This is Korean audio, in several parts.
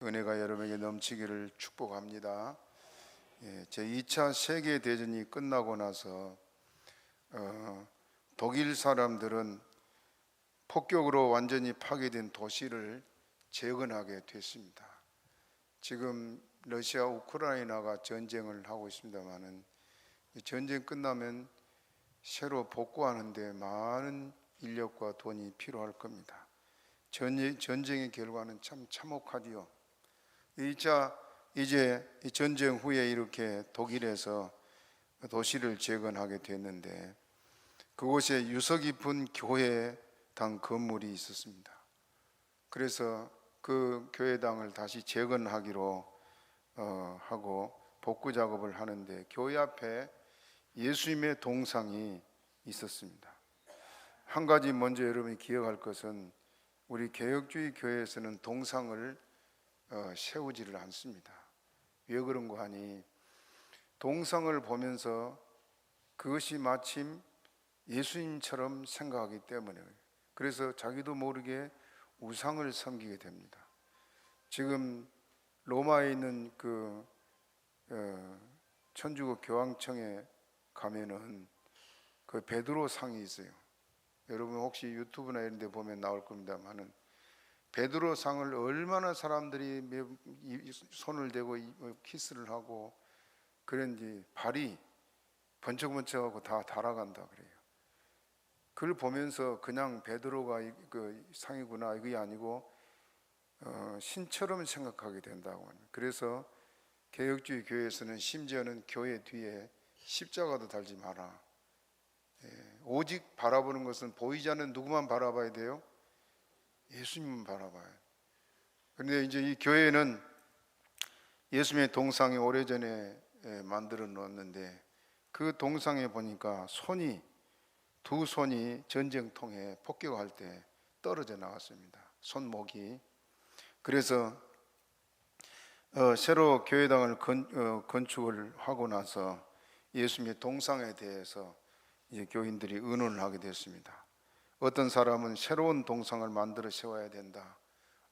은혜가 여러분에게 넘치기를 축복합니다. 제2차 세계대전이 끝나고 나서 독일 사람들은 폭격으로 완전히 파괴된 도시를 재건하게 됐습니다. 지금 러시아 우크라이나가 전쟁을 하고 있습니다만은 전쟁 끝나면 새로 복구하는데 많은 인력과 돈이 필요할 겁니다. 전쟁의 결과는 참 참혹하지요. 이제 전쟁 후에 이렇게 독일에서 도시를 재건하게 됐는데 그곳에 유서 깊은 교회당 건물이 있었습니다. 그래서 그 교회당을 다시 재건하기로 하고 복구 작업을 하는데 교회 앞에 예수님의 동상이 있었습니다. 한 가지 먼저 여러분이 기억할 것은 우리 개혁주의 교회에서는 동상을 세우지를 않습니다. 왜 그런가 하니 동상을 보면서 그것이 마침 예수님처럼 생각하기 때문에 그래서 자기도 모르게 우상을 섬기게 됩니다. 지금 로마에 있는 그 천주교 교황청에 가면은 그 베드로 상이 있어요. 여러분 혹시 유튜브나 이런 데 보면 나올 겁니다만은 베드로 상을 얼마나 사람들이 손을 대고 키스를 하고 그런지 발이 번쩍번쩍하고 다 달아간다 그래요. 그걸 보면서 그냥 베드로가 그 상이구나 이게 아니고 신처럼 생각하게 된다고 합니다. 그래서 개혁주의 교회에서는 심지어는 교회 뒤에 십자가도 달지 마라. 오직 바라보는 것은 보이지 않는 누구만 바라봐야 돼요? 예수님만 바라봐요. 그런데 이제 이 교회는 예수님의 동상이 오래전에 만들어 놓았는데 그 동상에 보니까 두 손이 전쟁통에 폭격할 때 떨어져 나왔습니다. 손목이. 그래서 새로 교회당을 건축을 하고 나서 예수님의 동상에 대해서 이제 교인들이 의논을 하게 됐습니다. 어떤 사람은 새로운 동상을 만들어 세워야 된다.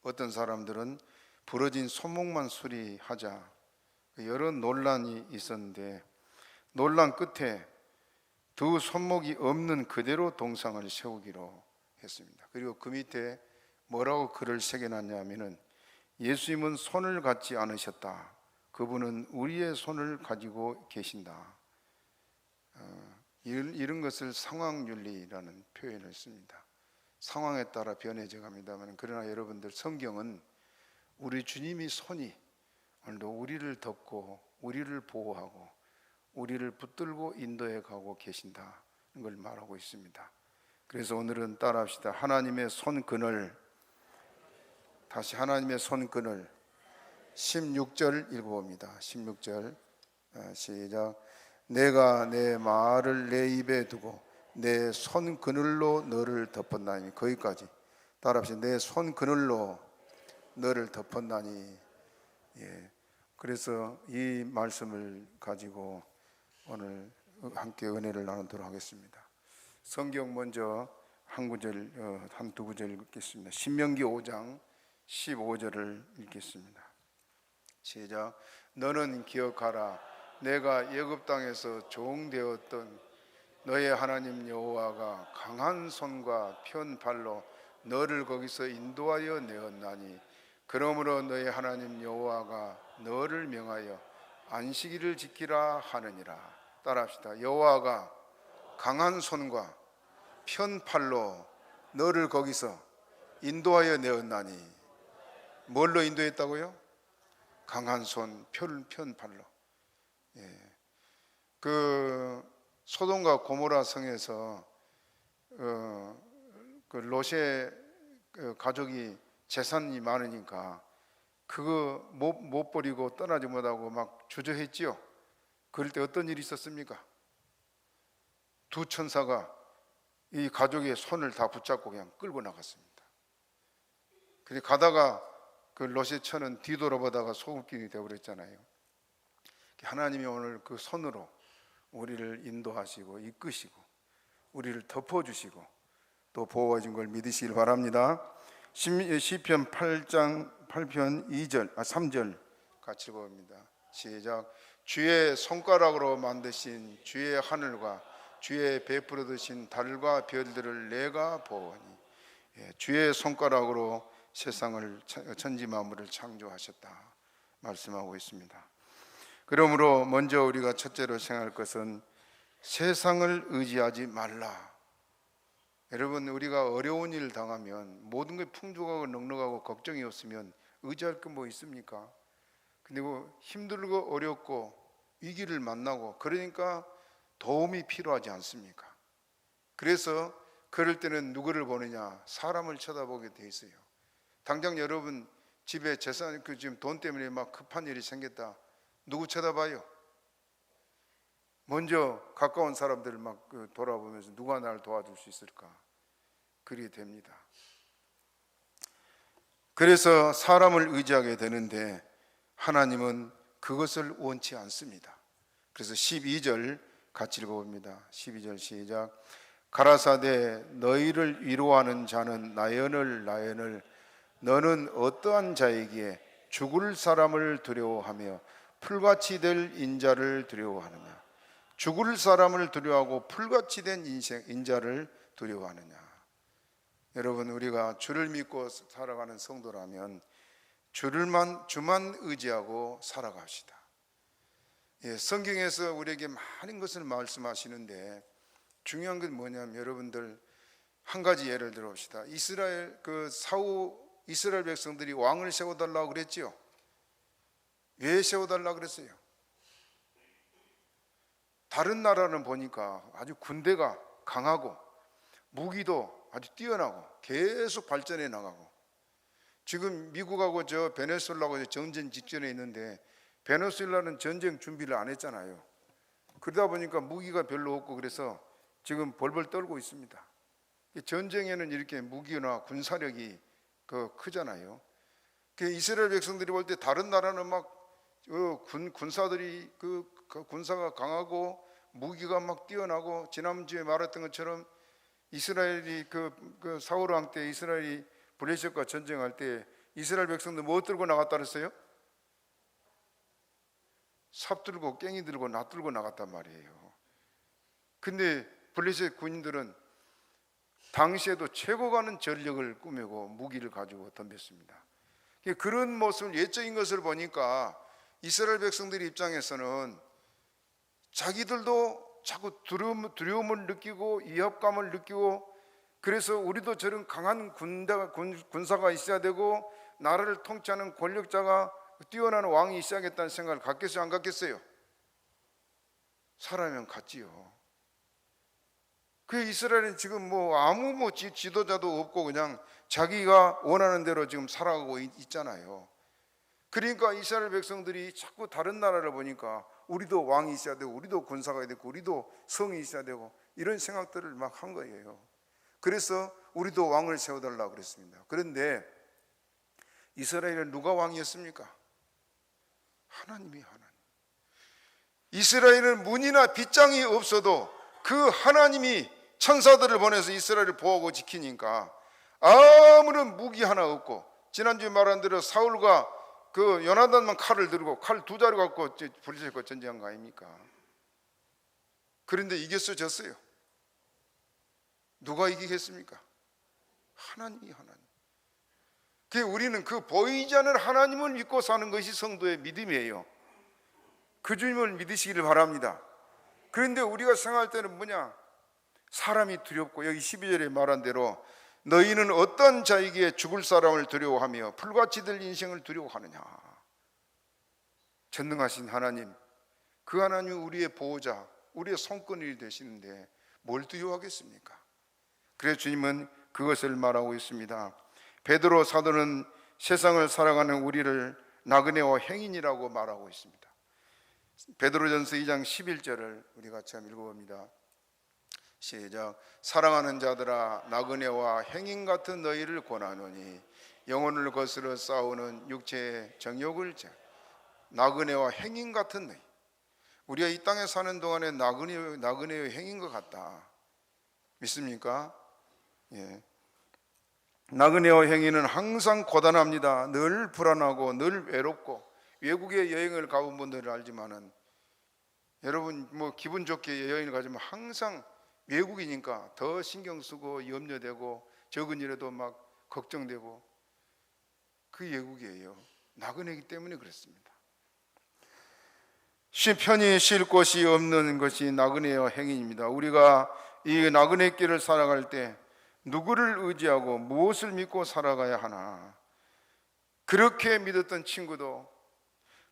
어떤 사람들은 부러진 손목만 수리하자. 여러 논란이 있었는데 논란 끝에 두 손목이 없는 그대로 동상을 세우기로 했습니다. 그리고 그 밑에 뭐라고 글을 새겨놨냐면은 예수님은 손을 갖지 않으셨다. 그분은 우리의 손을 가지고 계신다. 이런 것을 상황윤리라는 표현을 씁니다. 상황에 따라 변해져 갑니다만 그러나 여러분들 성경은 우리 주님이 손이 오늘도 우리를 덮고 우리를 보호하고 우리를 붙들고 인도해 가고 계신다는 걸 말하고 있습니다. 그래서 오늘은 따라합시다. 하나님의 손끈을 다시 하나님의 손끈을 16절 읽어봅니다. 16절 시작. 내가 내 말을 내 입에 두고 내 손그늘로 너를 덮었나니. 거기까지 따라합시다. 내 손그늘로 너를 덮었나니. 그래서 이 말씀을 가지고 오늘 함께 은혜를 나누도록 하겠습니다. 성경 먼저 한두 구절 읽겠습니다. 신명기 5장 15절을 읽겠습니다. 시작. 너는 기억하라. 내가 애굽 땅에서 종되었던 너의 하나님 여호와가 강한 손과 편 발로 너를 거기서 인도하여 내었나니 그러므로 너의 하나님 여호와가 너를 명하여 안식일을 지키라 하느니라. 따라합시다. 여호와가 강한 손과 편 팔로 너를 거기서 인도하여 내었나니. 뭘로 인도했다고요? 강한 손, 편 팔로. 그 소돔과 고모라 성에서 그 롯의 가족이 재산이 많으니까 그거 못 버리고 떠나지 못하고 막 주저했지요. 그럴 때 어떤 일이 있었습니까? 두 천사가 이 가족의 손을 다 붙잡고 그냥 끌고 나갔습니다. 그래 가다가 그 롯의 처는 뒤돌아보다가 소금길이 되어버렸잖아요. 하나님이 오늘 그 손으로 우리를 인도하시고 이끄시고 우리를 덮어주시고 또 보호해 준 걸 믿으시길 바랍니다. 시편 8장 8편 3절 같이 읽어봅니다. 시작. 주의 손가락으로 만드신 주의 하늘과 주의 베풀어 두신 달과 별들을 내가 보오니. 주의 손가락으로 세상을 천지 만물을 창조하셨다 말씀하고 있습니다. 그러므로 먼저 우리가 첫째로 생각할 것은 세상을 의지하지 말라. 여러분, 우리가 어려운 일을 당하면 모든 게 풍족하고 넉넉하고 걱정이 없으면 의지할 게 뭐 있습니까? 그리고 힘들고 어렵고 위기를 만나고 그러니까 도움이 필요하지 않습니까? 그래서 그럴 때는 누구를 보느냐? 사람을 쳐다보게 돼 있어요. 당장 여러분 집에 재산 지금 돈 때문에 막 급한 일이 생겼다. 누구 쳐다봐요? 먼저 가까운 사람들을 막 돌아보면서 누가 나를 도와줄 수 있을까? 그리 됩니다. 그래서 사람을 의지하게 되는데 하나님은 그것을 원치 않습니다. 그래서 12절 같이 읽어봅니다. 12절 시작. 가라사대 너희를 위로하는 자는 나연을 너는 어떠한 자이기에 죽을 사람을 두려워하며 풀같이 될 인자를 두려워하느냐. 죽을 사람을 두려워하고 풀같이 된 인자를 두려워하느냐. 여러분, 우리가 주를 믿고 살아가는 성도라면 주만 의지하고 살아갑시다. 성경에서 우리에게 많은 것을 말씀하시는데 중요한 건 뭐냐면 여러분들 한 가지 예를 들어봅시다. 이스라엘 이스라엘 백성들이 왕을 세워달라고 그랬지요. 왜 세워달라고 그랬어요? 다른 나라는 보니까 아주 군대가 강하고 무기도 아주 뛰어나고 계속 발전해 나가고, 지금 미국하고 베네수엘라하고 전쟁 직전에 있는데 베네수엘라는 전쟁 준비를 안 했잖아요. 그러다 보니까 무기가 별로 없고 그래서 지금 벌벌 떨고 있습니다. 전쟁에는 이렇게 무기나 군사력이 크잖아요. 이스라엘 백성들이 볼 때 다른 나라는 막 군사들이 군사가 강하고 무기가 막 뛰어나고, 지난주에 말했던 것처럼 이스라엘이 사울 왕 때 이스라엘이 블레셋과 전쟁할 때 이스라엘 백성들 뭐 들고 나갔다 그랬어요? 삽 들고 깽이 들고 낫 들고 나갔단 말이에요. 근데 블레셋 군인들은 당시에도 최고 가는 전력을 꾸미고 무기를 가지고 덤볐습니다. 그런 모습을 예적인 것을 보니까 이스라엘 백성들 입장에서는 자기들도 자꾸 두려움을 느끼고 위협감을 느끼고, 그래서 우리도 저런 강한 군사가 있어야 되고 나라를 통치하는 권력자가 뛰어난 왕이 있어야겠다는 생각을 갖겠어요, 안 갖겠어요? 사람이면 갖지요. 이스라엘은 지금 아무 지도자도 없고 그냥 자기가 원하는 대로 지금 살아가고 있잖아요. 그러니까 이스라엘 백성들이 자꾸 다른 나라를 보니까 우리도 왕이 있어야 되고 우리도 군사가 있어야 되고 우리도 성이 있어야 되고 이런 생각들을 막 한 거예요. 그래서 우리도 왕을 세워달라고 그랬습니다. 그런데 이스라엘은 누가 왕이었습니까? 하나님이 하나님. 이스라엘은 문이나 빗장이 없어도 그 하나님이 천사들을 보내서 이스라엘을 보호하고 지키니까 아무런 무기 하나 없고, 지난주에 말한 대로 사울과 요나단만 칼을 들고 칼 두 자루 갖고 블레셋과 전쟁한 거 아닙니까? 그런데 이겼어요, 졌어요? 누가 이기겠습니까? 하나님이 하나님. 우리는 보이지 않는 하나님을 믿고 사는 것이 성도의 믿음이에요. 그 주님을 믿으시기를 바랍니다. 그런데 우리가 생각할 때는 뭐냐? 사람이 두렵고, 여기 12절에 말한 대로 너희는 어떤 자이기에 죽을 사람을 두려워하며 풀같이 될 인생을 두려워하느냐. 전능하신 하나님, 그 하나님은 우리의 보호자, 우리의 손권이 되시는데 뭘 두려워하겠습니까? 그래서 주님은 그것을 말하고 있습니다. 베드로 사도는 세상을 살아가는 우리를 나그네와 행인이라고 말하고 있습니다. 베드로전서 2장 11절을 우리 같이 한번 읽어봅니다. 시작. 사랑하는 자들아, 나그네와 행인 같은 너희를 권하노니 영혼을 거스러 싸우는 육체의 정욕을 나그네와 행인 같은 너희. 우리가 이 땅에 사는 동안에 나그네의 행인 것 같다. 믿습니까? 예. 나그네와 행인은 항상 고단합니다. 늘 불안하고 늘 외롭고, 외국에 여행을 가본 분들은 알지만은 여러분 뭐 기분 좋게 여행을 가지만 항상 외국이니까 더 신경 쓰고 염려되고 적은 일에도 막 걱정되고, 그 외국이에요. 나그네이기 때문에 그렇습니다. 편히 쉴 곳이 없는 것이 나그네와 행인입니다. 우리가 이 나그네 길을 살아갈 때 누구를 의지하고 무엇을 믿고 살아가야 하나? 그렇게 믿었던 친구도,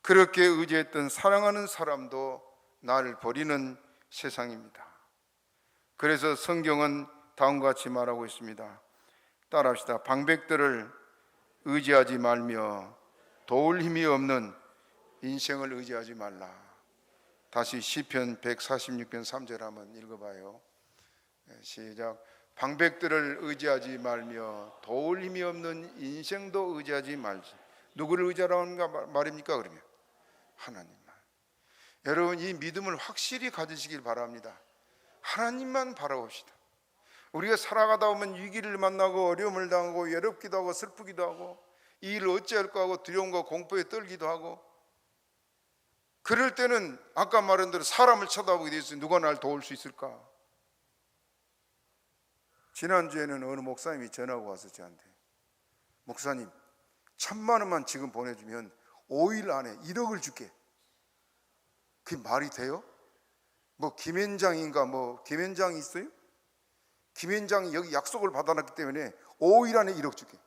그렇게 의지했던 사랑하는 사람도 나를 버리는 세상입니다. 그래서 성경은 다음과 같이 말하고 있습니다. 따라합시다. 방백들을 의지하지 말며 도울 힘이 없는 인생을 의지하지 말라. 다시 시편 146편 3절 한번 읽어봐요. 시작. 방백들을 의지하지 말며 도울 힘이 없는 인생도 의지하지 말지. 누구를 의지하라는 말입니까? 그러면 하나님만. 여러분, 이 믿음을 확실히 가지시길 바랍니다. 하나님만 바라봅시다. 우리가 살아가다 보면 위기를 만나고 어려움을 당하고 외롭기도 하고 슬프기도 하고 이 일을 어찌할까 하고 두려움과 공포에 떨기도 하고, 그럴 때는 아까 말한 대로 사람을 쳐다보게 돼 있어요. 누가 날 도울 수 있을까? 지난주에는 어느 목사님이 전화가 와서 저한테, 목사님 1,000만 원만 지금 보내주면 5일 안에 1억을 줄게. 그게 말이 돼요? 뭐 김현장인가 뭐 김현장이 있어요? 김현장이 여기 약속을 받아놨기 때문에 5일 안에 1억 줄게.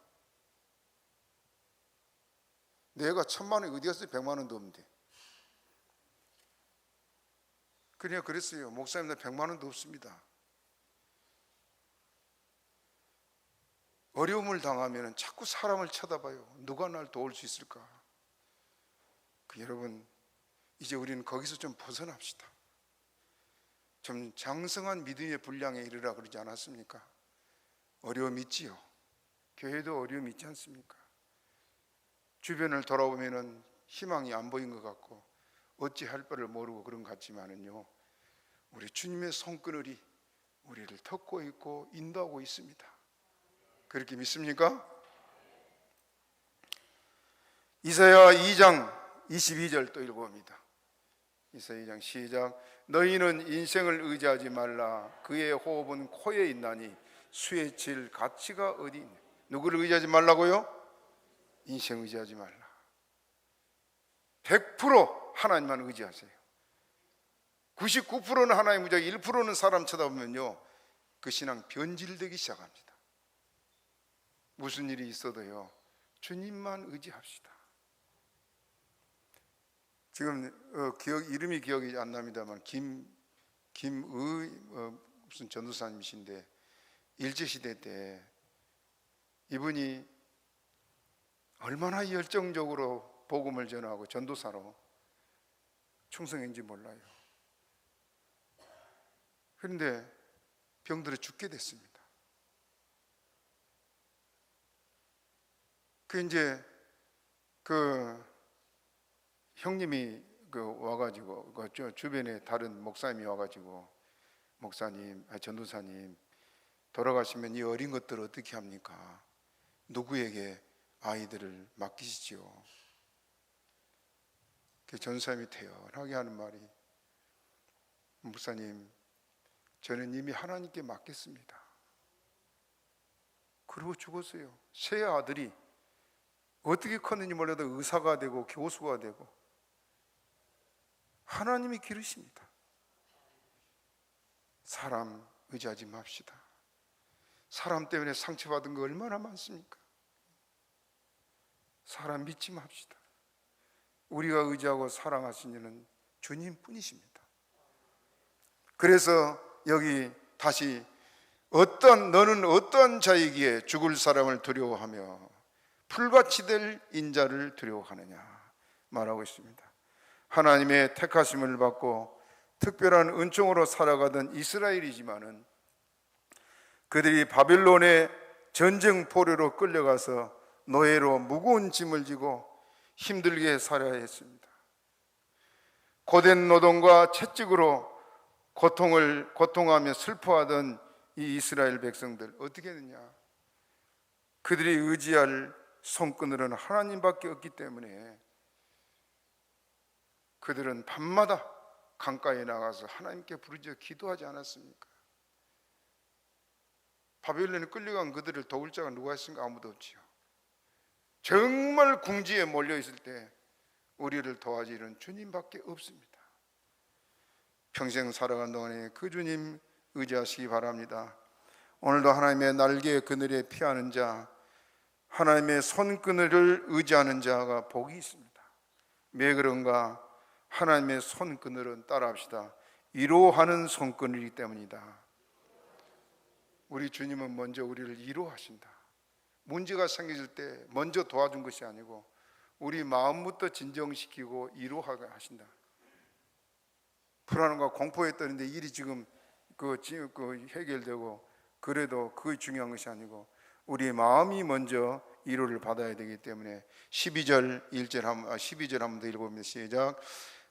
내가 1,000만 원이 어디 갔어요? 100만 원도 없는데. 그냥 그랬어요. 목사님, 나 100만 원도 없습니다. 어려움을 당하면 자꾸 사람을 쳐다봐요. 누가 날 도울 수 있을까? 여러분, 이제 우리는 거기서 좀 벗어납시다. 좀 장성한 믿음의 분량에 이르라 그러지 않았습니까? 어려움 있지요. 교회도 어려움 있지 않습니까? 주변을 돌아보면 희망이 안 보인 것 같고 어찌 할 바를 모르고 그런 것 같지만은요, 우리 주님의 손그늘이 우리를 덮고 있고 인도하고 있습니다. 그렇게 믿습니까? 이사야 2장 22절 또 읽어봅니다. 이사야 2장 시작. 너희는 인생을 의지하지 말라. 그의 호흡은 코에 있나니 수의 질 가치가 어디 있냐. 누구를 의지하지 말라고요? 인생 의지하지 말라. 100% 하나님만 의지하세요. 99%는 하나님 의지하고 1%는 사람 쳐다보면요, 그 신앙 변질되기 시작합니다. 무슨 일이 있어도요, 주님만 의지합시다. 지금 이름이 기억이 안 납니다만 김의 무슨 전도사님이신데, 일제시대 때 이분이 얼마나 열정적으로 복음을 전하고 전도사로 충성했는지 몰라요. 그런데 병들어 죽게 됐습니다. 이제 형님이 와가지고 주변에 다른 목사님이 와가지고, 목사님, 전도사님, 돌아가시면 이 어린 것들을 어떻게 합니까? 누구에게 아이들을 맡기시지요? 전도사님이 태연하게 하는 말이, 목사님, 저는 이미 하나님께 맡겼습니다. 그러고 죽었어요. 세 아들이 어떻게 컸는지 몰라도 의사가 되고 교수가 되고, 하나님이 기르십니다. 사람 의지하지 맙시다. 사람 때문에 상처받은 거 얼마나 많습니까? 사람 믿지 맙시다. 우리가 의지하고 사랑하신 이는 주님뿐이십니다. 그래서 여기 다시 너는 어떤 자이기에 죽을 사람을 두려워하며 풀같이 될 인자를 두려워하느냐 말하고 있습니다. 하나님의 택하심을 받고 특별한 은총으로 살아가던 이스라엘이지만은 그들이 바빌론의 전쟁 포로로 끌려가서 노예로 무거운 짐을 지고 힘들게 살아야 했습니다. 고된 노동과 채찍으로 고통하며 슬퍼하던 이 이스라엘 백성들 어떻게 했느냐? 그들이 의지할 손그늘은 하나님밖에 없기 때문에 그들은 밤마다 강가에 나가서 하나님께 부르짖어 기도하지 않았습니까? 바벨론에 끌려간 그들을 도울 자가 누가 있습니까? 아무도 없지요. 정말 궁지에 몰려 있을 때 우리를 도와주는 주님밖에 없습니다. 평생 살아가는 동안에 그 주님 의지하시기 바랍니다. 오늘도 하나님의 날개 그늘에 피하는 자, 하나님의 손그늘을 의지하는 자가 복이 있습니다. 왜 그런가? 하나님의 손그늘은 따라합시다. 위로하는 손그늘이기 때문이다. 우리 주님은 먼저 우리를 위로하신다. 문제가 생겼을 때 먼저 도와준 것이 아니고 우리 마음부터 진정시키고 위로하게 하신다. 불안과 공포에 떨는데 일이 지금 해결되고 그래도 그게 중요한 것이 아니고 우리의 마음이 먼저 위로를 받아야 되기 때문에 12절 한번 더 읽어봅니다. 시작.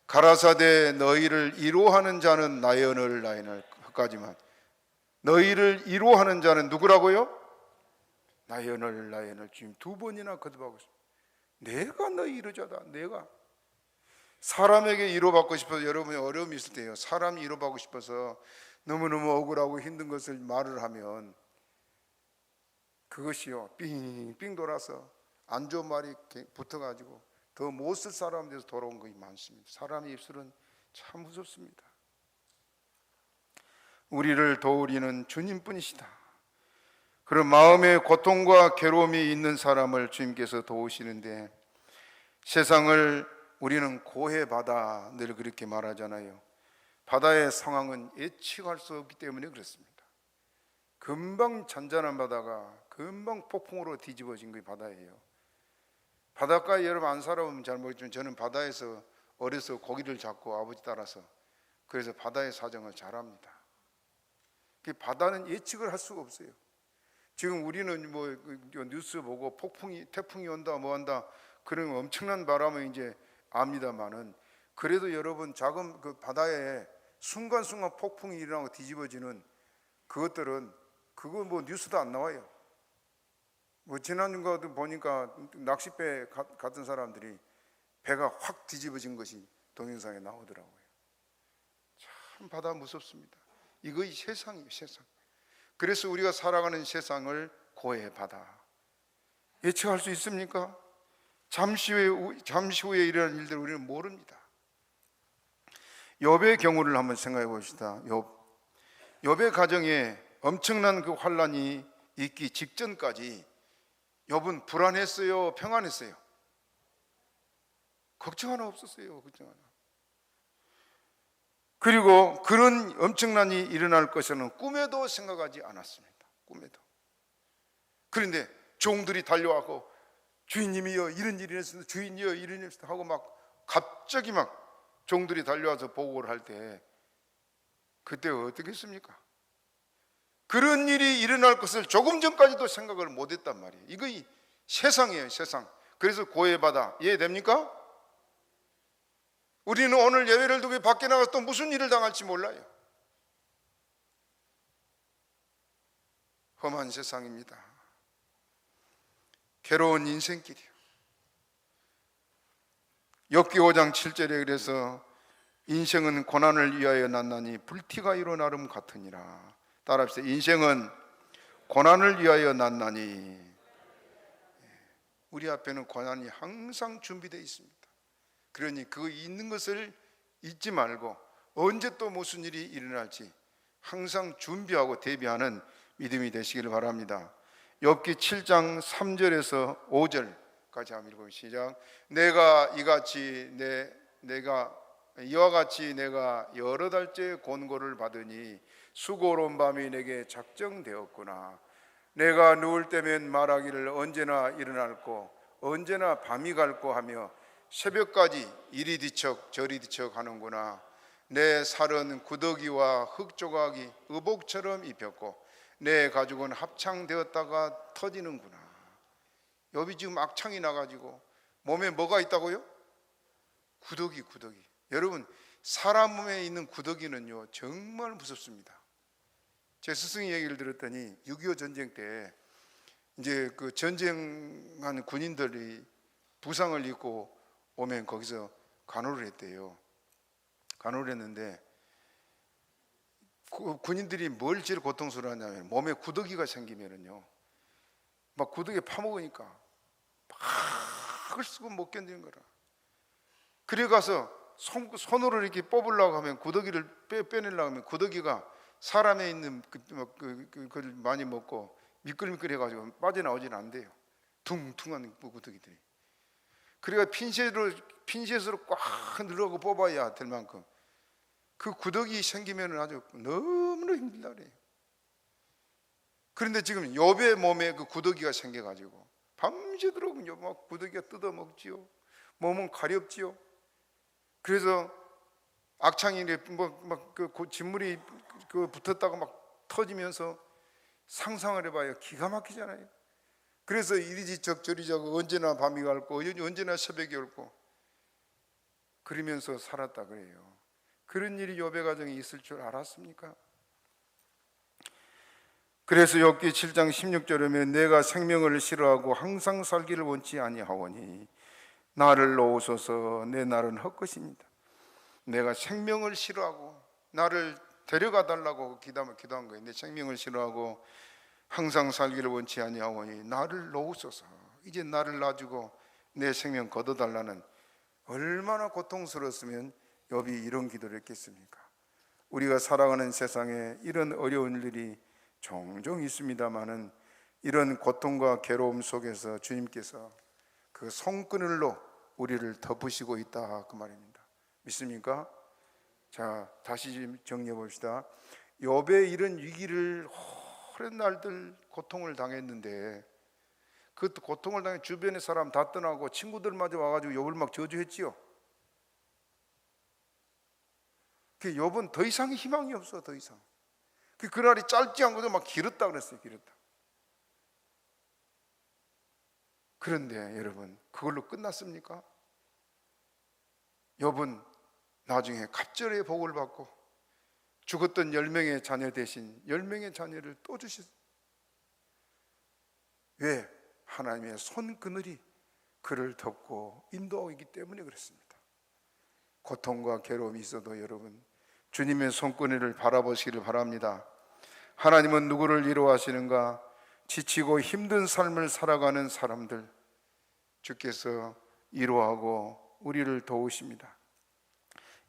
가라사대 너희를 위로하는 자는 나연을 까지만 너희를 위로하는 자는 누구라고요? 나연을 지금 두 번이나 거듭하고 있습니다. 내가 너희 위로자다. 내가 사람에게 위로받고 싶어서 여러분이 어려움이 있을 때요, 사람이 위로받고 싶어서 너무너무 억울하고 힘든 것을 말을 하면 그것이요 빙빙 돌아서 안 좋은 말이 붙어가지고 더 못 쓸 사람 돼서 돌아온 것이 많습니다. 사람의 입술은 참 무섭습니다. 우리를 도우리는 주님뿐이시다. 그런 마음의 고통과 괴로움이 있는 사람을 주님께서 도우시는데, 세상을 우리는 고해바다 늘 그렇게 말하잖아요. 바다의 상황은 예측할 수 없기 때문에 그렇습니다. 금방 잔잔한 바다가 금방 폭풍으로 뒤집어진 게 바다예요. 바닷가에 여러분 안 살아보면 잘 모르겠지만 저는 바다에서 어려서 고기를 잡고 아버지 따라서 그래서 바다의 사정을 잘 압니다. 바다는 예측을 할 수가 없어요. 지금 우리는 뭐 뉴스 보고 태풍이 온다 뭐 한다 그런 엄청난 바람을 이제 압니다만은, 그래도 여러분 작은 그 바다에 순간순간 폭풍이 일어나고 뒤집어지는 그것들은 그거 뭐 뉴스도 안 나와요. 뭐 지난주도 보니까 낚싯배 갔던 사람들이 배가 확 뒤집어진 것이 동영상에 나오더라고요. 참 바다 무섭습니다. 이거이 세상이에요, 세상. 그래서 우리가 살아가는 세상을 고해 바다. 예측할 수 있습니까? 잠시 후에 일어날 일들을 우리는 모릅니다. 욥의 경우를 한번 생각해 봅시다. 욥의 가정에 엄청난 그 환란이 있기 직전까지 욥은 불안했어요, 평안했어요? 걱정 하나 없었어요. 걱정 하나. 그리고 그런 엄청난 일이 일어날 것은 꿈에도 생각하지 않았습니다. 꿈에도. 그런데 종들이 달려와고 주인님이여 이런 일이 있었습니다. 주인이여 이런 일이 있었습니다 하고 막 갑자기 막 종들이 달려와서 보고를 할 때 그때 어떻게 했습니까? 그런 일이 일어날 것을 조금 전까지도 생각을 못했단 말이에요. 이거 세상이에요, 세상. 그래서 고해바다 이해됩니까? 우리는 오늘 예배를 두고 밖에 나가서 또 무슨 일을 당할지 몰라요. 험한 세상입니다. 괴로운 인생길이요. 욥기 5장 7절에 그래서 인생은 고난을 위하여 났나니 불티가 이로 나름 같으니라. 따라합시다. 인생은 고난을 위하여 났나니. 우리 앞에는 고난이 항상 준비되어 있습니다. 그러니 그 있는 것을 잊지 말고 언제 또 무슨 일이 일어날지 항상 준비하고 대비하는 믿음이 되시기를 바랍니다. 욥기 7장 3절에서 5절까지 한번 읽어보시죠. 시작. 내가 이와 같이 내가 여러 달째 권고를 받으니 수고로운 밤이 내게 작정되었구나. 내가 누울 때면 말하기를 언제나 일어날고 언제나 밤이 갈고 하며 새벽까지 이리 뒤척 저리 뒤척 하는구나. 내 살은 구더기와 흙조각이 의복처럼 입혔고 내 가죽은 합창되었다가 터지는구나. 욥이 지금 악창이 나가지고 몸에 뭐가 있다고요? 구더기. 여러분 사람 몸에 있는 구더기는요 정말 무섭습니다. 제 스승의 얘기를 들었더니 6.25 전쟁 때 이제 그 전쟁한 군인들이 부상을 입고 오면 거기서 간호를 했대요. 간호를 했는데 군인들이 뭘 제일 고통스러워하냐면 몸에 구더기가 생기면은요, 막 구더기 파먹으니까 막을 쓰고 못 견디는 거라. 그래 가서 손으로 이렇게 뽑으려고 하면 구더기를 빼내려고 하면 구더기가 사람에 있는 그걸 많이 먹고 미끌미끌 해가지고 빠져나오지는 않대요. 퉁퉁한 구더기들이. 그래가 핀셋으로 꽉 늘어고 뽑아야 될 만큼 그 구더기 생기면 아주 너무나 힘들다 그래요. 그런데 지금 욥의 몸에 그 구더기가 생겨가지고 밤새도록 막 구더기가 뜯어먹지요. 몸은 가렵지요. 그래서 악창이 그 진물이 붙었다가 막 터지면서 상상을 해봐요. 기가 막히잖아요. 그래서 이리지적 저리지적 언제나 밤이 갈고 언제나 새벽이 올고 그러면서 살았다 그래요. 그런 일이 욥의 가정에 있을 줄 알았습니까? 그래서 욥기 7장 16절에 보면 내가 생명을 싫어하고 항상 살기를 원치 아니하오니 나를 놓으소서 내 날은 헛것입니다. 내가 생명을 싫어하고 나를 데려가 달라고 기도한 거예요. 내 생명을 싫어하고 항상 살기를 원치 아니하오니 나를 놓으소서. 이제 나를 놔주고 내 생명 걷어달라는, 얼마나 고통스러웠으면 욥이 이런 기도를 했겠습니까? 우리가 살아가는 세상에 이런 어려운 일이 종종 있습니다마는 이런 고통과 괴로움 속에서 주님께서 그 손그늘로 우리를 덮으시고 있다 그 말입니다. 믿습니까? 자, 다시 정리해 봅시다. 욥의 이런 위기를 오랜 날들 고통을 당했는데 그 고통을 당해 주변의 사람 다 떠나고 친구들마저 와가지고 욥을 막 저주했지요. 그 욥은 더 이상 희망이 없어. 더 이상 그날이 짧지 않고도 막 길었다 그랬어요. 길었다. 그런데 여러분, 그걸로 끝났습니까? 욥은 나중에 갑절의 복을 받고 죽었던 10명의 자녀 대신 10명의 자녀를 또 주셨어요. 왜? 하나님의 손그늘이 그를 덮고 인도하기 때문에 그렇습니다. 고통과 괴로움이 있어도 여러분, 주님의 손그늘을 바라보시기를 바랍니다. 하나님은 누구를 위로하시는가? 지치고 힘든 삶을 살아가는 사람들 주께서 위로하고 우리를 도우십니다.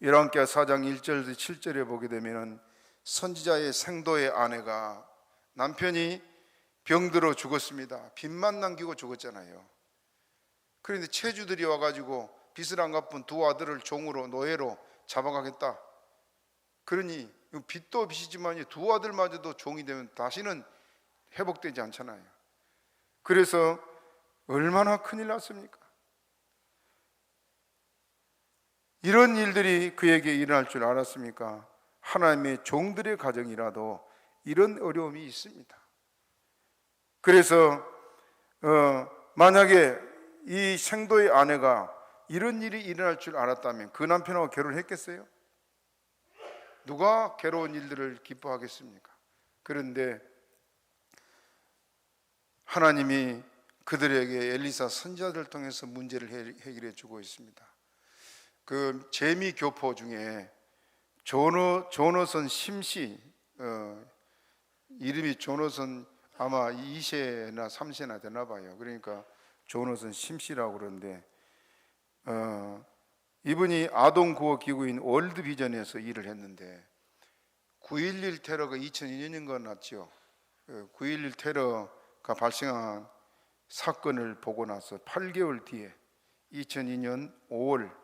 열왕기하 4장 1절에서 7절에 보게 되면 선지자의 생도의 아내가 남편이 병들어 죽었습니다. 빚만 남기고 죽었잖아요. 그런데 체주들이 와가지고 빚을 안 갚은 두 아들을 종으로 노예로 잡아가겠다. 그러니 빚도 빚이지만 두 아들마저도 종이 되면 다시는 회복되지 않잖아요. 그래서 얼마나 큰일 났습니까? 이런 일들이 그에게 일어날 줄 알았습니까? 하나님의 종들의 가정이라도 이런 어려움이 있습니다. 그래서 만약에 이 생도의 아내가 이런 일이 일어날 줄 알았다면 그 남편하고 결혼했겠어요? 누가 괴로운 일들을 기뻐하겠습니까? 그런데 하나님이 그들에게 엘리사 선지자들을 통해서 문제를 해결해 주고 있습니다. 그 재미교포 중에 조너선 심씨, 이름이 조너선 아마 2세나 3세나 되나 봐요. 그러니까 조너선 심씨라고 그러는데 이분이 아동구호기구인 월드비전에서 일을 했는데 9.11 테러가 2002년인가 났죠. 9.11 테러가 발생한 사건을 보고 나서 8개월 뒤에 2002년 5월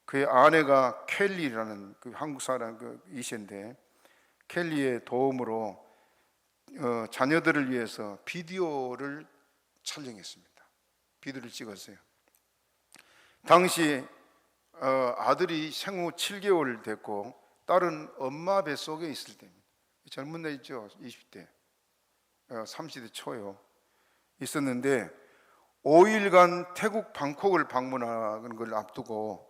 그의 아내가 켈리라는 그 한국 사람 그 이신데 켈리의 도움으로 자녀들을 위해서 비디오를 촬영했습니다. 비디오를 찍었어요. 당시 아들이 생후 7개월 됐고 딸은 엄마 뱃속에 있을 때입니다. 젊은 애 있죠? 20대 30대 초요. 있었는데 5일간 태국 방콕을 방문하는 걸 앞두고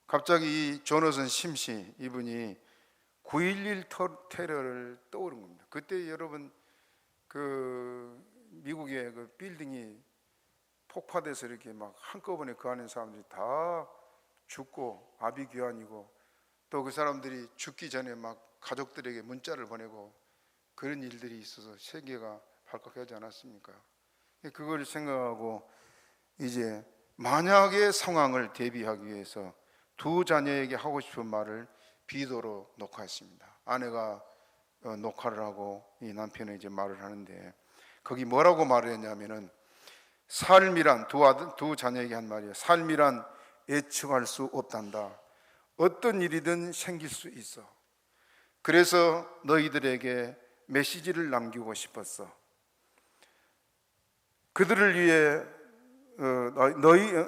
갑자기 이 조너선 심씨 이분이 9.11 테러를 떠오른 겁니다. 그때 여러분 그 미국의 그 빌딩이 폭파돼서 이렇게 막 한꺼번에 그 안에 사람들이 다 죽고 아비규환이고, 또 그 사람들이 죽기 전에 막 가족들에게 문자를 보내고 그런 일들이 있어서 세계가 발칵하지 않았습니까? 그걸 생각하고 이제 만약의 상황을 대비하기 위해서 두 자녀에게 하고 싶은 말을 비디오로 녹화했습니다. 아내가 녹화를 하고 이 남편은 이제 말을 하는데, 거기 뭐라고 말을 했냐면은, 삶이란, 두 자녀에게 한 말이에요. 삶이란 예측할 수 없단다. 어떤 일이든 생길 수 있어. 그래서 너희들에게 메시지를 남기고 싶었어. 그들을 위해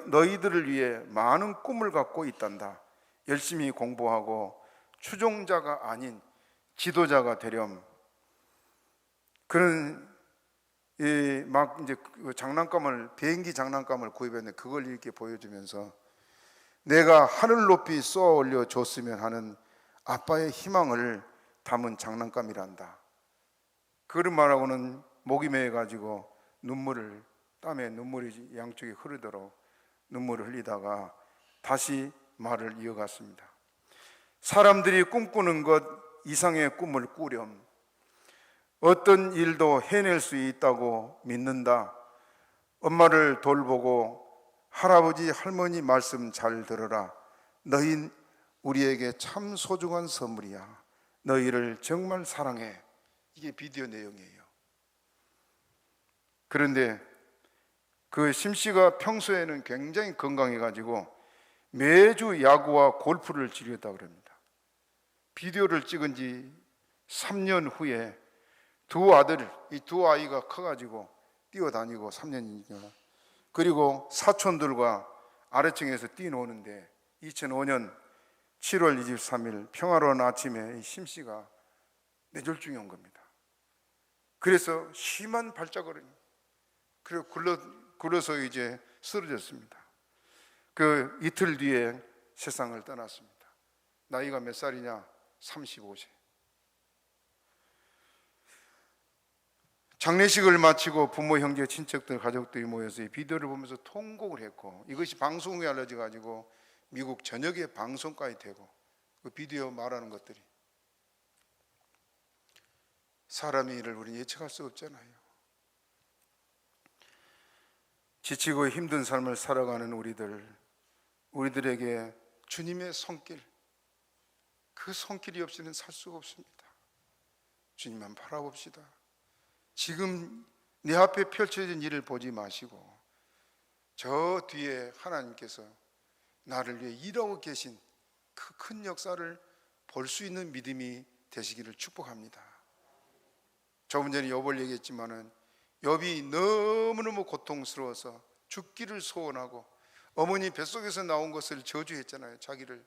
너희들을 위해 많은 꿈을 갖고 있단다. 열심히 공부하고 추종자가 아닌 지도자가 되렴. 그런 막 이제 장난감을, 비행기 장난감을 구입했는데 그걸 이렇게 보여주면서 내가 하늘 높이 쏘아 올려 줬으면 하는 아빠의 희망을 담은 장난감이란다. 그런 말하고는 목이 메어가지고 땀에 눈물이 양쪽에 흐르도록 눈물을 흘리다가 다시 말을 이어갔습니다. 사람들이 꿈꾸는 것 이상의 꿈을 꾸렴. 어떤 일도 해낼 수 있다고 믿는다. 엄마를 돌보고 할아버지 할머니 말씀 잘 들어라. 너희 우리에게 참 소중한 선물이야. 너희를 정말 사랑해. 이게 비디오 내용이에요. 그런데 그 심씨가 평소에는 굉장히 건강해가지고 매주 야구와 골프를 즐겼다고 그럽니다. 비디오를 찍은 지 3년 후에 이 두 아이가 커가지고 뛰어다니고 3년이니까, 그리고 사촌들과 아래층에서 뛰노는데 2005년 7월 23일 평화로운 아침에 심씨가 뇌졸중이 온 겁니다. 그래서 심한 발작거림, 그리고 굴러서 이제 쓰러졌습니다. 그 이틀 뒤에 세상을 떠났습니다. 나이가 몇 살이냐? 35세. 장례식을 마치고 부모, 형제, 친척들, 가족들이 모여서 이 비디오를 보면서 통곡을 했고, 이것이 방송에 알려져 가지고 미국 전역에 방송까지 되고, 그 비디오 말하는 것들이, 사람의 일을 우리는 예측할 수 없잖아요. 지치고 힘든 삶을 살아가는 우리들에게 주님의 손길, 그 손길이 없이는 살 수가 없습니다. 주님만 바라봅시다. 지금 내 앞에 펼쳐진 일을 보지 마시고 저 뒤에 하나님께서 나를 위해 일하고 계신 그 큰 역사를 볼 수 있는 믿음이 되시기를 축복합니다. 조금 전에 욥을 얘기했지만은, 욥이 너무너무 고통스러워서 죽기를 소원하고 어머니 뱃속에서 나온 것을 저주했잖아요, 자기를.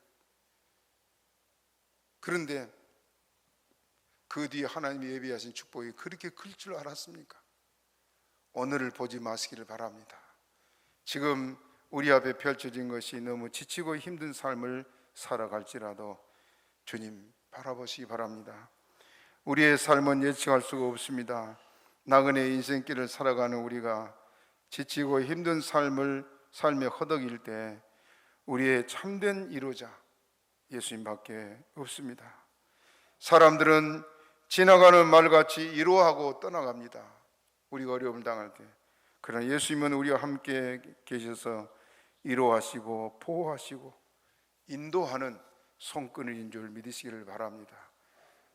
그런데 그 뒤에 하나님이 예비하신 축복이 그렇게 클 줄 알았습니까? 오늘을 보지 마시기를 바랍니다. 지금 우리 앞에 펼쳐진 것이 너무 지치고 힘든 삶을 살아갈지라도 주님 바라보시기 바랍니다. 우리의 삶은 예측할 수가 없습니다. 나그네 인생길을 살아가는 우리가 지치고 힘든 삶에 허덕일 때 우리의 참된 위로자 예수님밖에 없습니다. 사람들은 지나가는 말같이 위로하고 떠나갑니다, 우리가 어려움을 당할 때. 그러나 예수님은 우리와 함께 계셔서 위로하시고 보호하시고 인도하는 손끈인 줄 믿으시기를 바랍니다.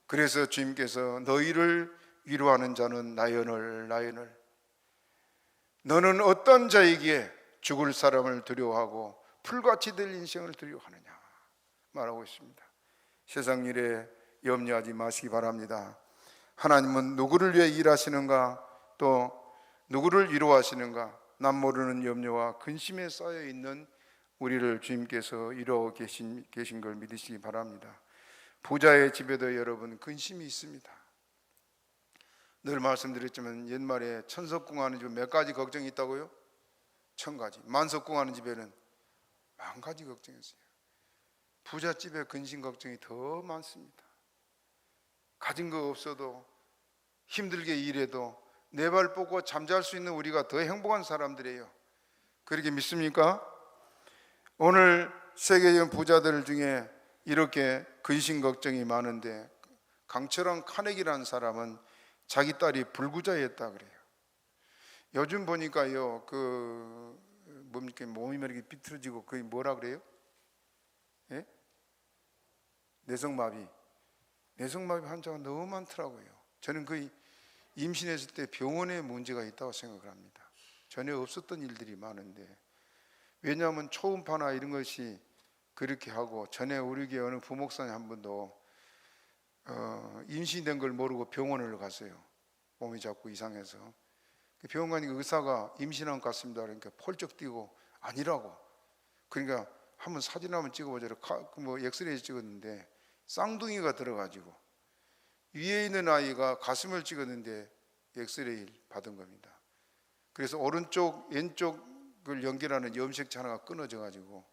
그래서 주님께서 너희를 위로하는 자는 나연을 너는 어떤 자이기에 죽을 사람을 두려워하고 풀같이 될 인생을 두려워하느냐 말하고 있습니다. 세상 일에 염려하지 마시기 바랍니다. 하나님은 누구를 위해 일하시는가, 또 누구를 위로하시는가, 남 모르는 염려와 근심에 쌓여 있는 우리를 주님께서 위로하고 계신 걸 믿으시기 바랍니다. 부자의 집에도 여러분 근심이 있습니다. 늘 말씀드렸지만 옛말에 천석궁하는 집에 몇 가지 걱정이 있다고요? 1000가지. 만석궁하는 집에는 10,000가지 걱정이 있어요. 부잣집에 근심 걱정이 더 많습니다. 가진 거 없어도 힘들게 일해도 네 발 뻗고 잠잘 수 있는 우리가 더 행복한 사람들이에요. 그렇게 믿습니까? 오늘 세계적인 부자들 중에 이렇게 근심 걱정이 많은데 강철한 카네기라는 사람은 자기 딸이 불구자였다 그래요. 요즘 보니까요, 뭡니까, 몸이 이렇게 비틀어지고 그게 뭐라 그래요? 예? 내성마비 환자가 너무 많더라고요. 저는 거의 임신했을 때 병원에 문제가 있다고 생각을 합니다. 전혀 없었던 일들이 많은데, 왜냐하면 초음파나 이런 것이 그렇게 하고, 전에 우리 교회 어느 부목사님 한 분도 임신된 걸 모르고 병원을 갔어요. 몸이 자꾸 이상해서. 병원 가니까 의사가 임신한 것 같습니다 그러니까 펄쩍 뛰고 아니라고. 그러니까 한번 사진 한번 찍어보자. 뭐 엑스레이 찍었는데 쌍둥이가 들어가지고 위에 있는 아이가 가슴을 찍었는데 엑스레이를 받은 겁니다. 그래서 오른쪽 왼쪽을 연결하는 염색체 하나가 끊어져 가지고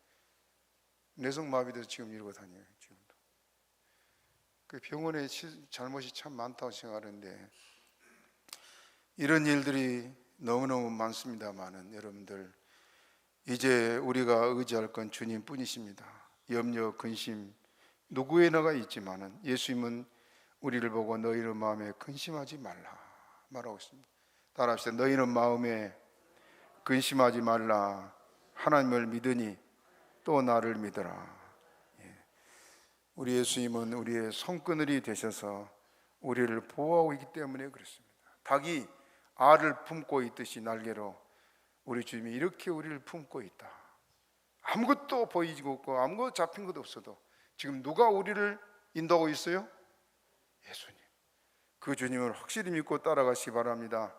내성마비도 지금 이러고 다녀요. 지금도. 그 병원에 잘못이 참 많다고 생각하는데, 이런 일들이 너무너무 많습니다만은 여러분들, 이제 우리가 의지할 건 주님뿐이십니다. 염려, 근심 누구에나가 있지만은 예수님은 우리를 보고 너희는 마음에 근심하지 말라 말하고 있습니다. 따라합시다. 너희는 마음에 근심하지 말라. 하나님을 믿으니 또 나를 믿어라. 우리 예수님은 우리의 손그늘이 되셔서 우리를 보호하고 있기 때문에 그렇습니다. 닭이 알을 품고 있듯이 날개로 우리 주님이 이렇게 우리를 품고 있다. 아무것도 보이지 없고 아무것도 잡힌 것도 없어도 지금 누가 우리를 인도하고 있어요? 예수님. 그 주님을 확실히 믿고 따라가시기 바랍니다.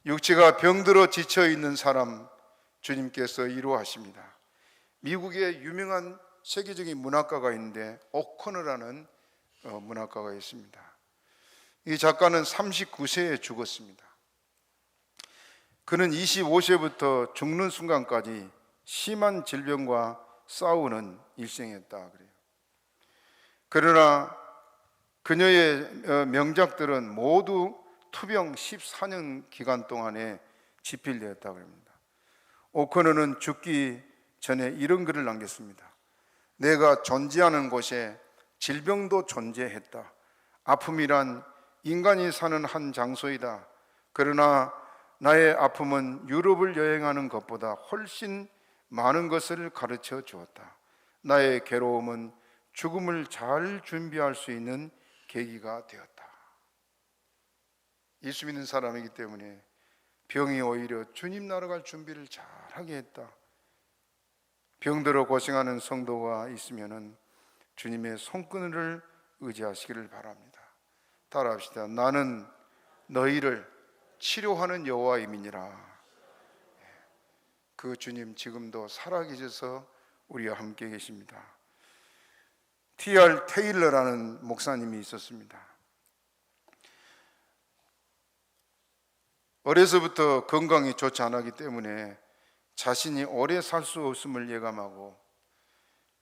육체가 병들어 지쳐있는 사람 주님께서 위로하십니다. 미국에 유명한 세계적인 문학가가 있는데 오코너라는 문학가가 있습니다. 이 작가는 39세에 죽었습니다. 그는 25세부터 죽는 순간까지 심한 질병과 싸우는 일생이었다 그래요. 그러나 그녀의 명작들은 모두 투병 14년 기간 동안에 집필되었다고 합니다. 오코너는 죽기 전에 이런 글을 남겼습니다. 내가 존재하는 곳에 질병도 존재했다. 아픔이란 인간이 사는 한 장소이다. 그러나 나의 아픔은 유럽을 여행하는 것보다 훨씬 많은 것을 가르쳐 주었다. 나의 괴로움은 죽음을 잘 준비할 수 있는 계기가 되었다. 예수 믿는 사람이기 때문에 병이 오히려 주님 나라 갈 준비를 잘하게 했다. 병들어 고생하는 성도가 있으면 주님의 손끈을 의지하시기를 바랍니다. 따라합시다. 나는 너희를 치료하는 여호와임이니라. 그 주님 지금도 살아계셔서 우리와 함께 계십니다. T.R. 테일러라는 목사님이 있었습니다. 어려서부터 건강이 좋지 않았기 때문에 자신이 오래 살 수 없음을 예감하고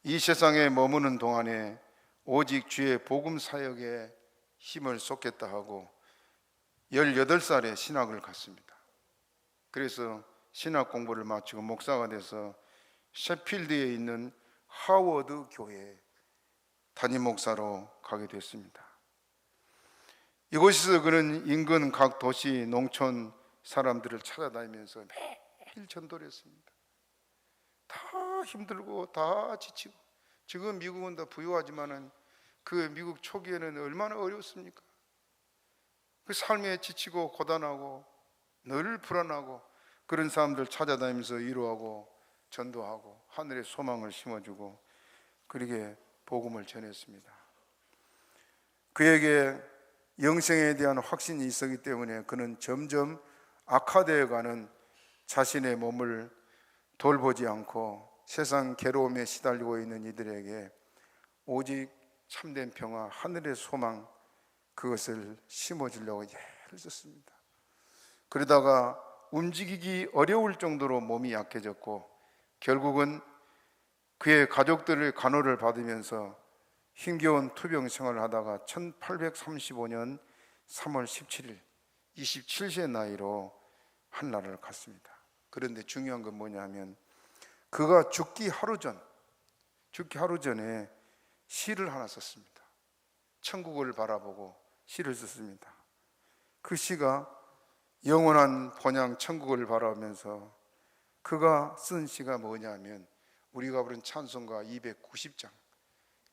이 세상에 머무는 동안에 오직 주의 복음 사역에 힘을 쏟겠다 하고 18살에 신학을 갔습니다. 그래서 신학 공부를 마치고 목사가 돼서 셰필드에 있는 하워드 교회에 담임 목사로 가게 됐습니다. 이곳에서 그는 인근 각 도시 농촌 사람들을 찾아다니면서 매일 전도를 했습니다. 다 힘들고 다 지치고, 지금 미국은 더 부유하지만은 그 미국 초기에는 얼마나 어려웠습니까? 그 삶에 지치고 고단하고 늘 불안하고 그런 사람들 찾아다니면서 위로하고 전도하고 하늘의 소망을 심어주고 그렇게 복음을 전했습니다. 그에게 영생에 대한 확신이 있었기 때문에 그는 점점 악화되어가는 자신의 몸을 돌보지 않고 세상 괴로움에 시달리고 있는 이들에게 오직 참된 평화, 하늘의 소망, 그것을 심어주려고 애를 썼습니다. 그러다가 움직이기 어려울 정도로 몸이 약해졌고 결국은 그의 가족들의 간호를 받으면서 힘겨운 투병 생활을 하다가 1835년 3월 17일 27세의 나이로 한나라를 갔습니다. 그런데 중요한 건 뭐냐면 그가 죽기 하루 전에 시를 하나 썼습니다. 천국을 바라보고 시를 썼습니다. 그 시가 영원한 본향 천국을 바라보면서 그가 쓴 시가 뭐냐면 우리가 부른 찬송가 290장,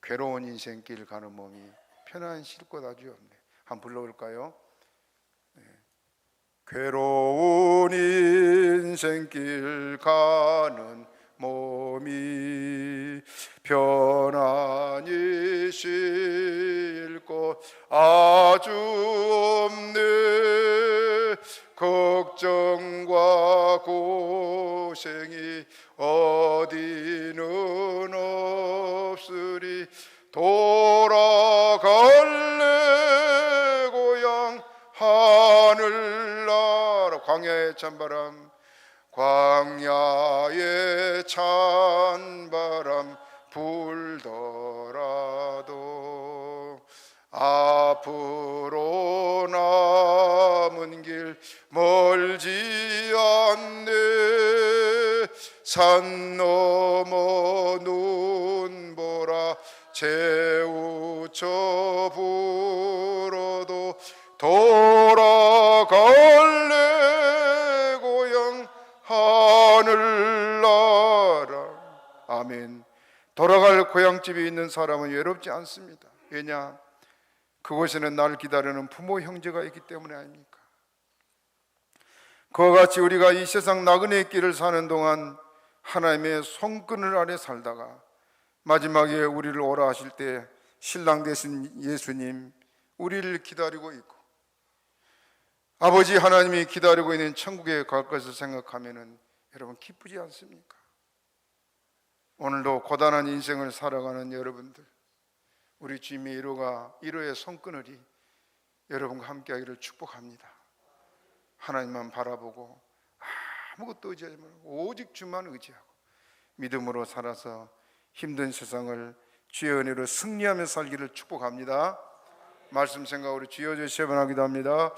괴로운 인생길 가는 몸이 편안 쉴 곳 아주 없네. 한번 불러볼까요? 네. 괴로운 인생길 가는 몸이 편안히 쉴 곳 아주 없네. 걱정과 고생이 어디는 없으리. 돌아갈래 고향 하늘나라. 광야의 찬바람, 광야의 찬바람 불더라도 앞으로 남은 길 멀지 않네. 산 넘어 눈보라 재우쳐 불어도 돌아갈래 고향 하늘나라. 아멘. 돌아갈 고향집이 있는 사람은 외롭지 않습니다. 왜냐? 그곳에는 날 기다리는 부모 형제가 있기 때문에 아닙니까? 그와 같이 우리가 이 세상 나그네의 길을 사는 동안 하나님의 손끈을 아래 살다가 마지막에 우리를 오라 하실 때 신랑 되신 예수님 우리를 기다리고 있고 아버지 하나님이 기다리고 있는 천국에 갈 것을 생각하면 여러분 기쁘지 않습니까? 오늘도 고단한 인생을 살아가는 여러분들, 우리 주님의 1호의 손그늘이 여러분과 함께하기를 축복합니다. 하나님만 바라보고 아무것도 의지하지 말고 오직 주만 의지하고 믿음으로 살아서 힘든 세상을 주의 은혜로 승리하며 살기를 축복합니다. 말씀 생각으로 주여 주시기 바랍니다.